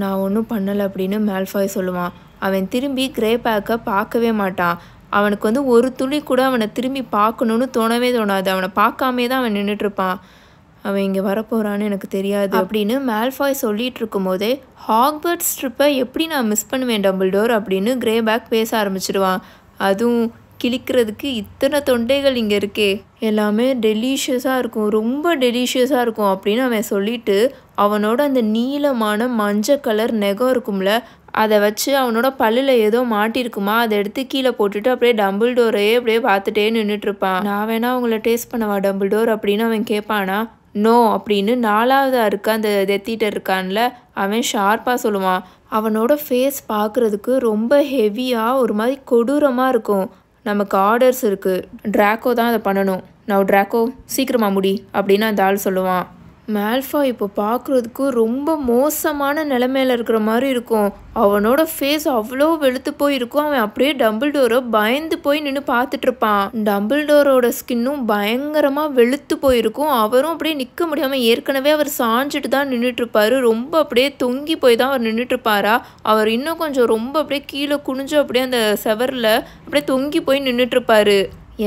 நான் ஒன்றும் பண்ணலை அப்படின்னு மேல்ஃபாய் சொல்லுவான். அவன் திரும்பி கிரேபேக்கை பார்க்கவே மாட்டான். அவனுக்கு ஒரு துளி கூட அவனை திரும்பி பார்க்கணுன்னு தோணவே தோணாது. அவனை பார்க்காமே தான் அவன் நின்றுட்டுருப்பான். அவன் இங்கே வரப்போகிறான்னு எனக்கு தெரியாது அப்படின்னு மேல்ஃபாய் சொல்லிகிட்டு இருக்கும் போதே ஹாக்வர்ட்ஸ் ட்ரிப்பை எப்படி நான் மிஸ் பண்ணுவேன் டம்பிள்டோர் அப்படின்னு கிரேபேக் பேச ஆரம்பிச்சிடுவான். அதுவும் கிழிக்கிறதுக்கு இத்தனை தொண்டைகள் இங்கே இருக்கே, எல்லாமே டெலிஷியஸாக இருக்கும், ரொம்ப டெலிஷியஸாக இருக்கும் அப்படின்னு அவன் சொல்லிட்டு அவனோட அந்த நீளமான மஞ்சள் கலர் நெகம் இருக்கும்ல, அதை வச்சு அவனோட பல்லில் ஏதோ மாட்டிருக்குமா, அதை எடுத்து கீழே போட்டுட்டு அப்படியே டம்பிள்டோரையே அப்படியே பார்த்துட்டே நின்றுட்டுருப்பான். நான் வேணா அவங்கள டேஸ்ட் பண்ணவா டம்பிள்டோர் அப்படின்னு அவன் கேட்பானா? நோ அப்படின்னு 4ஆவதாக இருக்க அந்த டெத்தீட்டர் இருக்கான்ல, அவன் ஷார்ப்பாக சொல்லுவான். அவனோட ஃபேஸ் பார்க்குறதுக்கு ரொம்ப ஹெவியாக ஒரு மாதிரி கொடூரமாக இருக்கும். நமக்கு ஆர்டர்ஸ் இருக்குது, ட்ராக்கோ தான் அதை பண்ணணும். நான் ட்ராக்கோ சீக்கிரமாக முடி அப்படின்னு அந்த ஆள் சொல்லுவான். மேல்ஃபாய் இப்போ பார்க்குறதுக்கு ரொம்ப மோசமான நிலைமையில இருக்கிற மாதிரி இருக்கும். அவனோட ஃபேஸ் அவ்வளோ வெளுத்து போய் இருக்கும். அவன் அப்படியே டம்பிள்டோரை பயந்து போய் நின்று பார்த்துட்ருப்பான். டம்பிள்டோரோட ஸ்கின்னும் பயங்கரமாக வெளுத்து போயிருக்கும். அவரும் அப்படியே நிற்க முடியாமல், ஏற்கனவே அவர் சாஞ்சிட்டு தான் நின்றுட்டுருப்பாரு. ரொம்ப அப்படியே தொங்கி போய் தான் அவர் நின்றுட்டுருப்பாரா. அவர் இன்னும் கொஞ்சம் ரொம்ப அப்படியே கீழே குனிஞ்சு அப்படியே அந்த செவரில் அப்படியே தொங்கி போய் நின்றுட்டுருப்பாரு.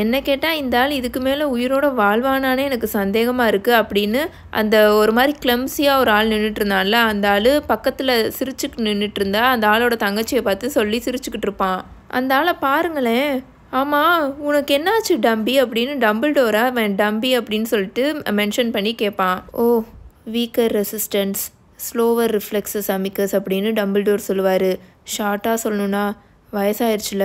என்ன கேட்டால் இந்த ஆள் இதுக்கு மேலே உயிரோட வாழ்வானானே எனக்கு சந்தேகமாக இருக்குது அப்படின்னு அந்த ஒரு மாதிரி கிளம்ஸியாக ஒரு ஆள் நின்றுட்டு இருந்தான்ல, அந்த ஆள் பக்கத்தில் சிரிச்சுக்கிட்டு நின்றுட்டு இருந்தா அந்த ஆளோட தங்கச்சியை பார்த்து சொல்லி சிரிச்சுக்கிட்டு இருப்பான். அந்த ஆளை பாருங்களேன். ஆமாம், உனக்கு என்னாச்சு டம்பி அப்படின்னு டம்பிள்டோரை அவன் டம்பி அப்படின்னு சொல்லிட்டு மென்ஷன் பண்ணி கேட்பான். ஓ, weaker resistance, slower reflexes Amycus அப்படின்னு டம்பிள்டோர் சொல்லுவார். ஷார்ட்டாக சொல்லணுன்னா, வயசாயிருச்சுல,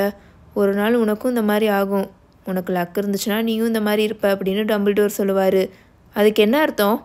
ஒரு நாள் உனக்கும் இந்த மாதிரி ஆகும், உனக்கு லக் இருந்துச்சுன்னா நீயும் இந்த மாதிரி இருப்ப அப்படின்னு டம்பிள்டோர் சொல்லுவார். அதுக்கு என்ன அர்த்தம்?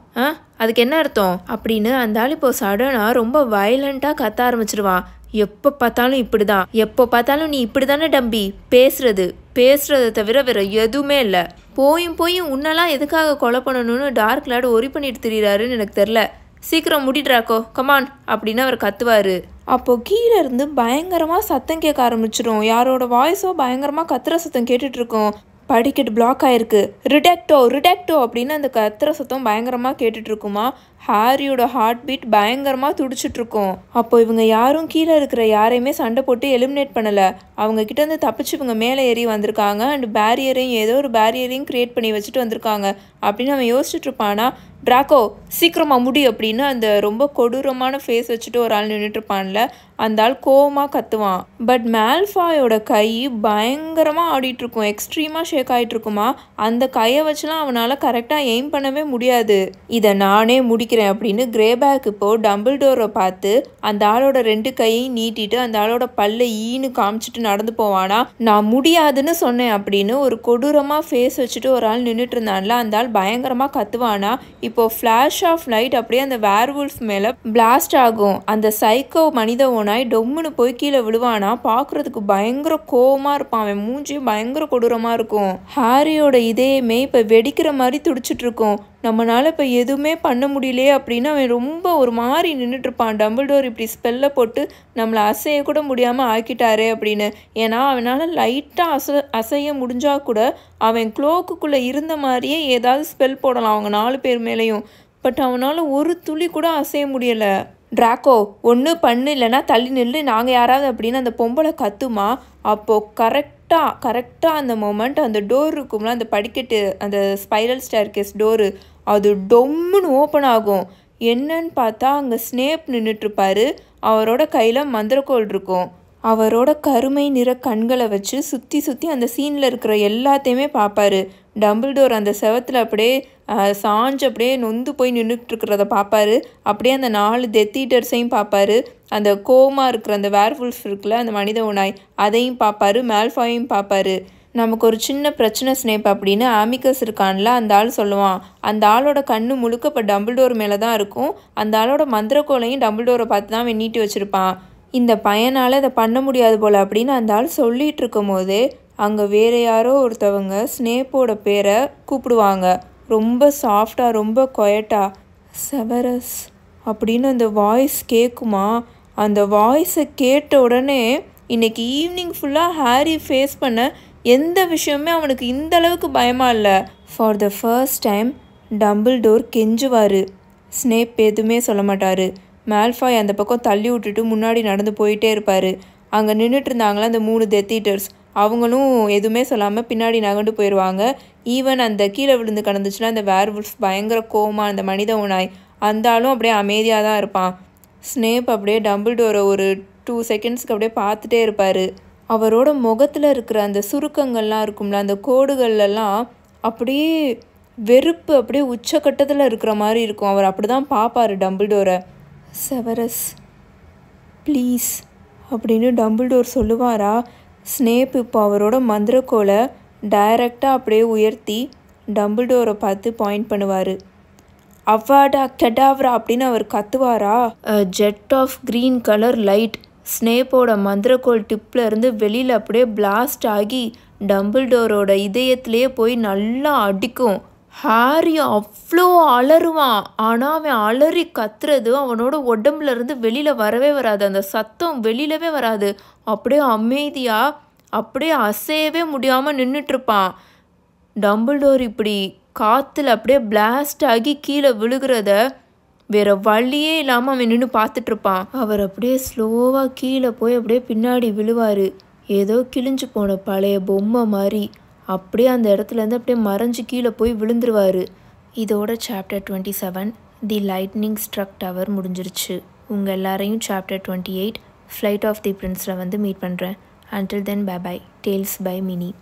அதுக்கு என்ன அர்த்தம் அப்படின்னு அந்த ஆள் இப்போ சடனாக ரொம்ப வயலண்ட்டாக கத்த ஆரம்பிச்சிடுவான். எப்போ பார்த்தாலும் இப்படி தான், எப்போ பார்த்தாலும் நீ இப்படி தானே டம்பி, பேசுறதை தவிர வேற எதுவுமே இல்லை. போயும் உன்னெல்லாம் எதுக்காக கொலை பண்ணணும்னு டார்க் லார்ட் ஒரி பண்ணிட்டு திரியிறாருன்னு எனக்கு தெரில. சீக்கிரம் முடிட்ராக்கோ, கமான் அப்படின்னு அவர் கத்துவார். அப்போது கீழே இருந்து பயங்கரமாக சத்தம் கேட்க ஆரம்பிச்சிடும். யாரோட வாய்ஸோ பயங்கரமாக கத்துற சத்தம் கேட்டுட்ருக்கோம். படிக்கட்டு பிளாக் ஆகிருக்கு, ரிடாக்டோ அப்படின்னு அந்த கத்துற சத்தம் பயங்கரமாக கேட்டுட்ருக்குமா. ஹாரியோட ஹார்ட் பீட் பயங்கரமாக துடிச்சிட்ருக்கும். அப்போ இவங்க யாரும் கீழே இருக்கிற யாரையுமே சண்டை போட்டு எலிமினேட் பண்ணலை. அவங்க கிட்டேருந்து தப்பிச்சு இவங்க மேலே ஏறி வந்திருக்காங்க. அண்ட் பேரியரையும் ஏதோ ஒரு பேரியரையும் க்ரியேட் பண்ணி வச்சுட்டு வந்திருக்காங்க அப்படின்னு அவன் யோசிச்சுட்ருப்பானா. ட்ராக்கோ சீக்கிரமாக முடி அப்படின்னு அந்த ரொம்ப கொடூரமான ஃபேஸ் வச்சுட்டு ஒரு ஆள் நின்றுட்டுருப்பான்ல, அந்த ஆள் கோவமாக கத்துவான். பட் மேல்ஃபாயோட கை பயங்கரமாக ஆடிட்டுருக்கும், எக்ஸ்ட்ரீமாக ஷேக் ஆகிட்டுருக்குமா. அந்த கையை வச்சுலாம் அவனால் கரெக்டாக எய்ம் பண்ணவே முடியாது. இதை நானே முடிக்கிறேன் அப்படின்னு கிரேபேக் இப்போது டம்பிள்டோரை பார்த்து அந்த ஆளோட 2 கையையும் நீட்டிட்டு அந்த ஆளோட பல்ல ஈன்னு காமிச்சிட்டு நடந்து போவானா. நான் முடியாதுன்னு சொன்னேன் அப்படின்னு ஒரு கொடூரமாக ஃபேஸ் வச்சுட்டு ஒரு ஆள் நின்றுட்டு இருந்தான்ல, அந்த ஆள் பயங்கரமாக கத்துவானா. இப்போ ஃப்ளாஷ் ஆஃப் லைட் அப்படியே அந்த வேர்வுல்ஃப் மேலே பிளாஸ்ட் ஆகும். அந்த சைக்கோ மனித ஓனாய் டொம்முன்னு போய் கீழே விழுவானா. பார்க்குறதுக்கு பயங்கர கோவமாக இருப்பான். அவன் மூஞ்சியும் பயங்கர கொடூரமாக இருக்கும். ஹாரியோட இதயமே இப்போ வெடிக்கிற மாதிரி துடிச்சிட்டு இருக்கும். நம்மளால் இப்போ எதுவுமே பண்ண முடியலையே அப்படின்னு அவன் ரொம்ப ஒரு மாதிரி நின்றுட்டுருப்பான். டம்பிள்டோர் இப்படி ஸ்பெல்லை போட்டு நம்மளை அசைய கூட முடியாமல் ஆக்கிட்டாரே அப்படின்னு. ஏன்னா அவனால் லைட்டாக அசைய முடிஞ்சால் கூட அவன் க்ளோக்குள்ளே இருந்த மாதிரியே ஏதாவது ஸ்பெல் போடலாம் அவங்க 4 பேர் மேலேயும். பட் அவனால் ஒரு துளி கூட அசைய முடியலை. ட்ராக்கோ ஒன்று பண்ணு, இல்லைனா தள்ளி நில்லு, நாங்கள் யாராவது அப்படின்னு அந்த பொம்பளை கத்துமா. அப்போது கரெக்டாக அந்த மொமெண்ட் அந்த டோர் இருக்கும்ல, அந்த படிக்கட்டு, அந்த ஸ்பைரல் ஸ்டேர்கேஸ் டோரு, அது டொம்முன்னு ஓப்பன் ஆகும். என்னன்னு பார்த்தா அங்கே ஸ்னேப் நின்றுட்டுருப்பாரு. அவரோட கையில் மந்திரக்கோள் இருக்கும். அவரோட கருமை நிற கண்களை வச்சு சுற்றி அந்த சீனில் இருக்கிற எல்லாத்தையுமே பார்ப்பாரு. டம்பிள்டோர் அந்த செவத்தில் அப்படியே சாஞ்சு அப்படியே நொந்து போய் நின்றுட்டுருக்கிறத பார்ப்பாரு. அப்படியே அந்த 4 டெத் ஈட்டர்ஸையும் பார்ப்பாரு. அந்த கோமா இருக்கிற அந்த வேர்வுல்ஃப் இருக்குல்ல, அந்த மனித ஓனாய், அதையும் பார்ப்பாரு. மேல்ஃபாயும் பார்ப்பாரு. நமக்கு ஒரு சின்ன பிரச்சனை ஸ்னேப் அப்படின்னு ஆமிகஸ் இருக்கான்ல, அந்த ஆள் சொல்லுவான். அந்த ஆளோட கண்ணு முழுக்க இப்போ டம்பிள்டோர் மேலே தான் இருக்கும். அந்த ஆளோட மந்திரக்கோலையும் டம்பிள்டோரை பார்த்து தான் அவன் நீட்டி வச்சுருப்பான். இந்த பையனால் இதை பண்ண முடியாது போல் அப்படின்னு அந்த ஆள் சொல்லிகிட்டு இருக்கும் போது அங்கே வேறு யாரோ ஒருத்தவங்க ஸ்னேப்போட பேரை கூப்பிடுவாங்க. ரொம்ப சாஃப்டாக, ரொம்ப கொயட்டாக, செவரஸ் அப்படின்னு அந்த வாய்ஸ் கேட்குமா. அந்த வாய்ஸை கேட்ட உடனே இன்றைக்கி ஈவினிங் ஃபுல்லாக ஹாரி ஃபேஸ் பண்ண எந்த விஷயமே அவனுக்கு இந்த அளவுக்கு பயமாக இல்லை. For the first time Dumbledore கெஞ்சுவார். ஸ்னேப் எதுவுமே சொல்ல மாட்டார். மால்ஃபாய் அந்த பக்கம் தள்ளி விட்டுட்டு முன்னாடி நடந்து போயிட்டே இருப்பார். அங்கே நின்றுட்டு இருந்தாங்களா அந்த 3 டெத் ஈட்டர்ஸ், அவங்களும் எதுவுமே சொல்லாமல் பின்னாடி நகண்டு போயிடுவாங்க. ஈவன் அந்த கீழே விழுந்து கிடந்துச்சுன்னா அந்த வேர்வுல்ஃப் பயங்கர கோமா அந்த மனித உணாய் அந்த ஆளும் அப்படியே அமைதியாக தான் இருப்பான். ஸ்னேப் அப்படியே டம்பிள்டோரை ஒரு 2 செகண்ட்ஸ்க்கு அப்படியே பார்த்துட்டே இருப்பார். அவரோட முகத்தில் இருக்கிற அந்த சுருக்கங்கள்லாம் இருக்கும்ல, அந்த கோடுகள்லாம் அப்படியே வெறுப்பு அப்படியே உச்சக்கட்டத்தில் இருக்கிற மாதிரி இருக்கும். அவர் அப்படி தான் பார்ப்பார் டம்பிள்டோரை. செவரஸ் ப்ளீஸ் அப்படின்னு டம்பிள்டோர் சொல்லுவாரா. ஸ்னேப் இப்போ அவரோட மந்திரக்கோலை டைரெக்டாக அப்படியே உயர்த்தி டம்பிள்டோரை பார்த்து பாயிண்ட் பண்ணுவார். அவாடா கெடாவ்ரா அப்படின்னு அவர் கத்துவாரா. Jet of green colour light ஸ்னேப்போட மந்திரக்கோள் டிப்பில் இருந்து வெளியில் அப்படியே பிளாஸ்ட் ஆகி டம்பிள்டோரோட இதயத்திலே போய் நல்லா அடிக்கும். ஹாரி அவ்வளோ அலறுவான். ஆனால் அவன் அலறி கத்துறது அவனோட உடம்புல இருந்து வெளியில் வரவே வராது. அந்த சத்தம் வெளியிலவே வராது. அப்படியே அமைதியாக அப்படியே அசையவே முடியாமல் நின்றுட்டுருப்பான். டம்பிள்டோர் இப்படி காற்றுல அப்படியே பிளாஸ்ட் ஆகி கீழே விழுகிறத வேறு வழியே இல்லாமல் அவன் நின்று பார்த்துட்ருப்பான். அவர் அப்படியே ஸ்லோவாக கீழே போய் அப்படியே பின்னாடி விழுவார். ஏதோ கிழிஞ்சு போன பழைய பொம்மை மாதிரி அப்படியே அந்த இடத்துலேருந்து அப்படியே மறைஞ்சு கீழே போய் விழுந்துருவார். இதோட சாப்டர் 27 தி லைட்னிங் ஸ்ட்ரக் டவர் முடிஞ்சிருச்சு. உங்கள் எல்லாரையும் சாப்டர் 28 ஃப்ளைட் ஆஃப் தி பிரின்ஸில் வந்து மீட் பண்ணுறேன். Until then, bye bye. Tales by Minnie.